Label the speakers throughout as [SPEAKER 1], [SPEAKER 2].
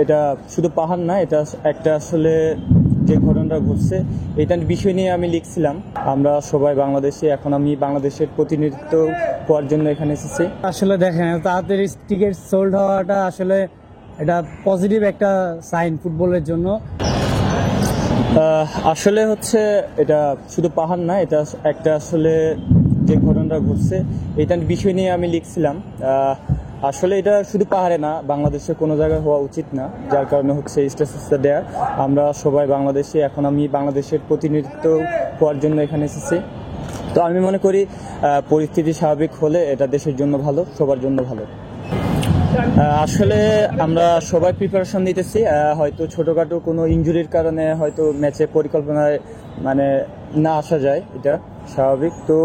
[SPEAKER 1] এটা শুধু পাহাড় না, এটা একটা আসলে যে ঘটনাটা ঘটছে এটার বিষয় নিয়ে আমি লিখছিলাম। আমরা সবাই বাংলাদেশে, এখন আমি বাংলাদেশের প্রতিনিধিত্ব করার জন্য এখানে এসেছি।
[SPEAKER 2] আসলে দেখেন, তাড়াতাড়ি টিকিট সোল্ড হওয়াটা আসলে এটা পজিটিভ একটা সাইন ফুটবলের জন্য।
[SPEAKER 1] আসলে হচ্ছে এটা শুধু পাহাড় না, এটা একটা আসলে যে ঘটনাটা ঘটছে এটার বিষয় নিয়ে আমি লিখছিলাম। আসলে এটা শুধু পাহাড়ে না, বাংলাদেশের কোনো জায়গায় হওয়া উচিত না, যার কারণে হচ্ছে স্ট্যাটাসটা দেয়া। আমরা সবাই বাংলাদেশে, এখন আমি বাংলাদেশের প্রতিনিধিত্ব করার জন্য এখানে এসেছি। তো আমি মনে করি পরিস্থিতি স্বাভাবিক হলে এটা দেশের জন্য ভালো, সবার জন্য ভালো। আসলে আমরা সবাই প্রিপারেশন নিতেছি। হয়তো ছোটোখাটো কোনো ইনজুরির কারণে হয়তো ম্যাচে পরিকল্পনায় মানে না আসা যায়, এটা স্বাভাবিক। তো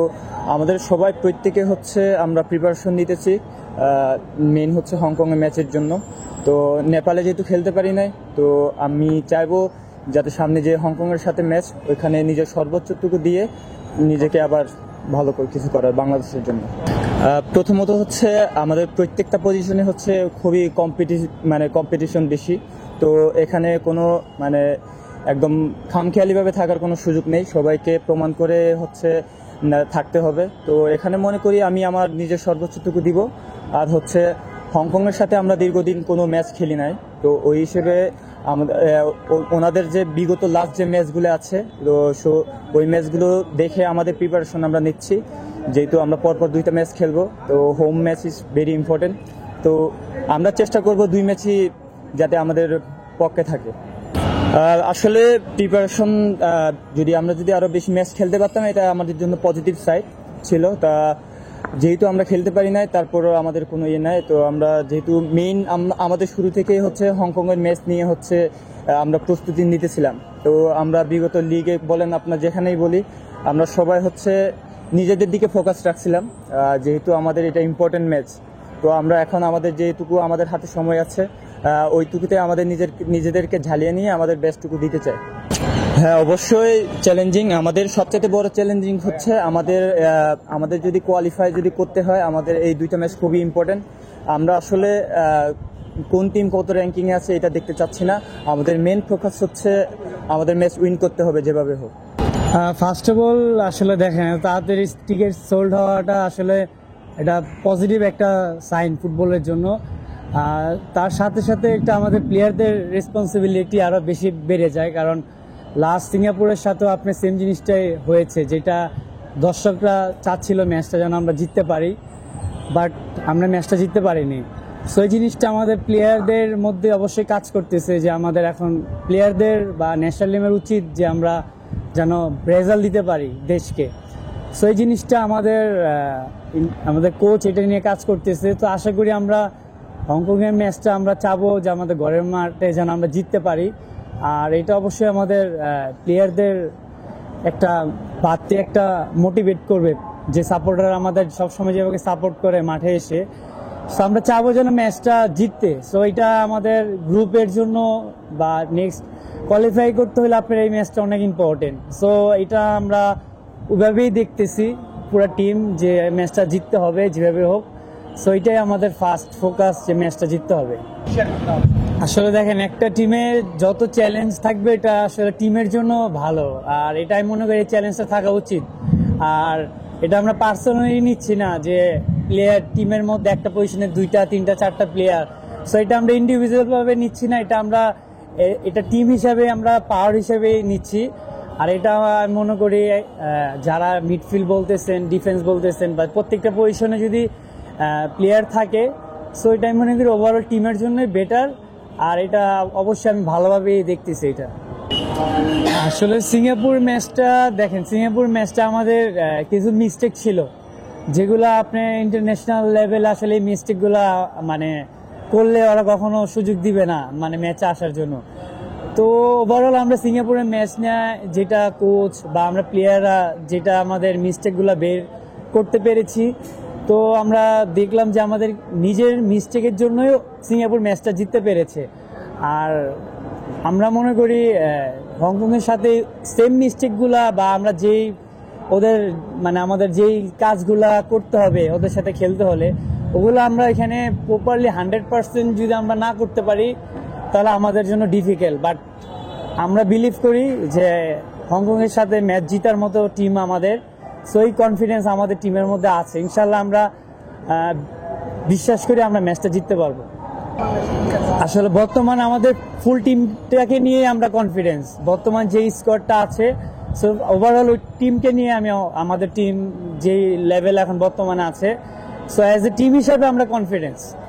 [SPEAKER 1] আমাদের সবাই প্রত্যেকে হচ্ছে আমরা প্রিপারেশন নিতেছি। মেন হচ্ছে হংকংয়ের ম্যাচের জন্য। তো নেপালে যেহেতু খেলতে পারি নাই, তো আমি চাইবো যাতে সামনে যে হংকংয়ের সাথে ম্যাচ, ওইখানে নিজের সর্বোচ্চটুকু দিয়ে নিজেকে আবার ভালো করে কিছু করার বাংলাদেশের জন্য। প্রথমত হচ্ছে আমাদের প্রত্যেকটা পজিশনে হচ্ছে খুবই কম্পিটিশন বেশি। তো এখানে কোনো একদম খামখেয়ালিভাবে থাকার কোনো সুযোগ নেই, সবাইকে প্রমাণ করে হচ্ছে থাকতে হবে। তো এখানে মনে করি আমি আমার নিজের সর্বোচ্চটুকু দিব। আর হচ্ছে হংকংয়ের সাথে আমরা দীর্ঘদিন কোনো ম্যাচ খেলি নাই, তো ওই হিসেবে আমাদের ওনাদের যে বিগত লাস্ট যে ম্যাচগুলো আছে, তো ওই ম্যাচগুলো দেখে আমাদের প্রিপারেশন আমরা নিচ্ছি। যেহেতু আমরা পরপর 2টা ম্যাচ খেলবো, তো home match is very important. তো আমরা চেষ্টা করব 2 ম্যাচই যাতে আমাদের পক্ষে থাকে। আসলে প্রিপারেশন যদি আরও বেশি ম্যাচ খেলতে পারতাম, এটা আমাদের জন্য পজিটিভ সাইড ছিল। তা যেহেতু আমরা খেলতে পারি নাই, তারপরও আমাদের কোনো ইয়ে নাই। তো আমরা যেহেতু আমাদের শুরু থেকেই হচ্ছে হংকংয়ের ম্যাচ নিয়ে হচ্ছে আমরা প্রস্তুতি নিতেছিলাম। তো আমরা বিগত লিগে বলেন, আপনার যেখানেই বলি, আমরা সবাই হচ্ছে নিজেদের দিকে ফোকাস রাখছিলাম, যেহেতু আমাদের এটা ইম্পর্টেন্ট ম্যাচ। তো আমরা এখন আমাদের যেটুকু আমাদের হাতে সময় আছে, ওইটুকুতে আমাদের নিজেদেরকে ঝালিয়ে নিয়ে আমাদের বেস্টটুকু দিতে চাই। হ্যাঁ, অবশ্যই চ্যালেঞ্জিং। আমাদের সবচেয়ে বড় চ্যালেঞ্জিং হচ্ছে আমাদের যদি কোয়ালিফাই করতে হয়, আমাদের এই 2টা ম্যাচ খুবই ইম্পর্টেন্ট। আমরা আসলে কোন টিম কত র্যাঙ্কিংয়ে আছে এটা দেখতে চাচ্ছি না, আমাদের মেন ফোকাস হচ্ছে আমাদের ম্যাচ উইন করতে হবে যেভাবে হোক।
[SPEAKER 2] ফার্স্ট অফ অল আসলে দেখেন, তাড়াতাড়ি টিকিট সোল্ড হওয়াটা আসলে এটা পজিটিভ একটা সাইন ফুটবলের জন্য। আর তার সাথে সাথে একটা আমাদের প্লেয়ারদের রেসপন্সিবিলিটি আরও বেশি বেড়ে যায়, কারণ লাস্ট সিঙ্গাপুরের সাথেও আপনার সেম জিনিসটাই হয়েছে, যেটা দর্শকরা চাচ্ছিল ম্যাচটা যেন আমরা জিততে পারি, বাট আমরা ম্যাচটা জিততে পারিনি। সো এই জিনিসটা আমাদের প্লেয়ারদের মধ্যে অবশ্যই কাজ করতেছে, যে আমাদের এখন প্লেয়ারদের বা ন্যাশনাল টিমের উচিত যে আমরা যেন রেজাল্ট দিতে পারি দেশকে। সো এই জিনিসটা আমাদের কোচ এটা নিয়ে কাজ করতেছে। তো আশা করি আমরা হংকংয়ের ম্যাচটা আমরা চাবো যে আমাদের ঘরের মাঠে যেন আমরা জিততে পারি। আর এটা অবশ্যই আমাদের প্লেয়ারদের একটা বাড়তি একটা মোটিভেট করবে, যে সাপোর্টার আমাদের সবসময় যেভাবে সাপোর্ট করে মাঠে এসে। সো আমরা চাবো যেন ম্যাচটা জিততে। সো এটা আমাদের গ্রুপের জন্য বা নেক্সট কোয়ালিফাই করতে হলে আপনার এই ম্যাচটা অনেক ইম্পর্টেন্ট। সো এটা আমরা ওইভাবেই দেখতেছি পুরো টিম, যে ম্যাচটা জিততে হবে যেভাবে হোক। সো এটাই আমাদের ফার্স্ট ফোকাস, যে ম্যাচটা জিততে হবে। আসলে দেখেন, একটা টিমের যত চ্যালেঞ্জ থাকবে এটা আসলে টিমের জন্য ভালো, আর এটাই মনে করি এই চ্যালেঞ্জটা থাকা উচিত। আর এটা আমরা পার্সোনালি নিচ্ছি না যে প্লেয়ার টিমের মধ্যে একটা পজিশনে 2টা 3টা 4টা প্লেয়ার। সো এটা আমরা ইন্ডিভিজুয়াল ভাবে নিচ্ছি না, এটা টিম হিসাবে আমরা পাওয়ার হিসাবে নিচ্ছি। আর এটা আমি মনে করি যারা মিডফিল্ড বলতেছেন, ডিফেন্স বলতেছেন, বা প্রত্যেকটা পজিশনে যদি প্লেয়ার থাকে, সো এটা আমি মনে করি ওভারঅল টিমের জন্যই বেটার। আর এটা অবশ্যই আমি ভালোভাবেই দেখতেছি এটা। আসলে সিঙ্গাপুর ম্যাচটা আমাদের কিছু মিস্টেক ছিল, যেগুলো আপনি ইন্টারন্যাশনাল লেভেল আসলে এই মিস্টেকগুলো করলে ওরা কখনো সুযোগ দিবে না ম্যাচে আসার জন্য। তো ওভারঅল আমরা সিঙ্গাপুরের ম্যাচ নিয়ে যেটা কোচ বা আমরা প্লেয়াররা যেটা আমাদের মিস্টেকগুলো বের করতে পেরেছি, তো আমরা দেখলাম যে আমাদের নিজের মিস্টেকের জন্যই সিঙ্গাপুর ম্যাচটা জিততে পেরেছে। আর আমরা মনে করি হংকংয়ের সাথে সেম মিস্টেকগুলা বা আমরা যেই আমাদের যেই কাজগুলা করতে হবে ওদের সাথে খেলতে হলে, ওগুলো আমরা এখানে প্রপারলি 100% যদি আমরা না করতে পারি, তাহলে আমাদের জন্য ডিফিকাল্ট, বাট আমরা বিলিভ করি যে হংকংয়ের সাথে ম্যাচ জিতার মতো টিম আমাদের, সো এই কনফিডেন্স আমাদের টিমের মধ্যে আছে। ইনশাল্লাহ আমরা বিশ্বাস করি আমরা ম্যাচটা জিততে পারবো। আসলে বর্তমানে আমাদের ফুল টিমটাকে নিয়ে আমরা কনফিডেন্স, বর্তমান যে স্কোয়াডটা আছে, সো ওভারঅল ওই টিমকে নিয়ে আমি, আমাদের টিম যেই লেভেল এখন বর্তমানে আছে, সো অ্যাজ এ টিম হিসাবে আমরা কনফিডেন্স।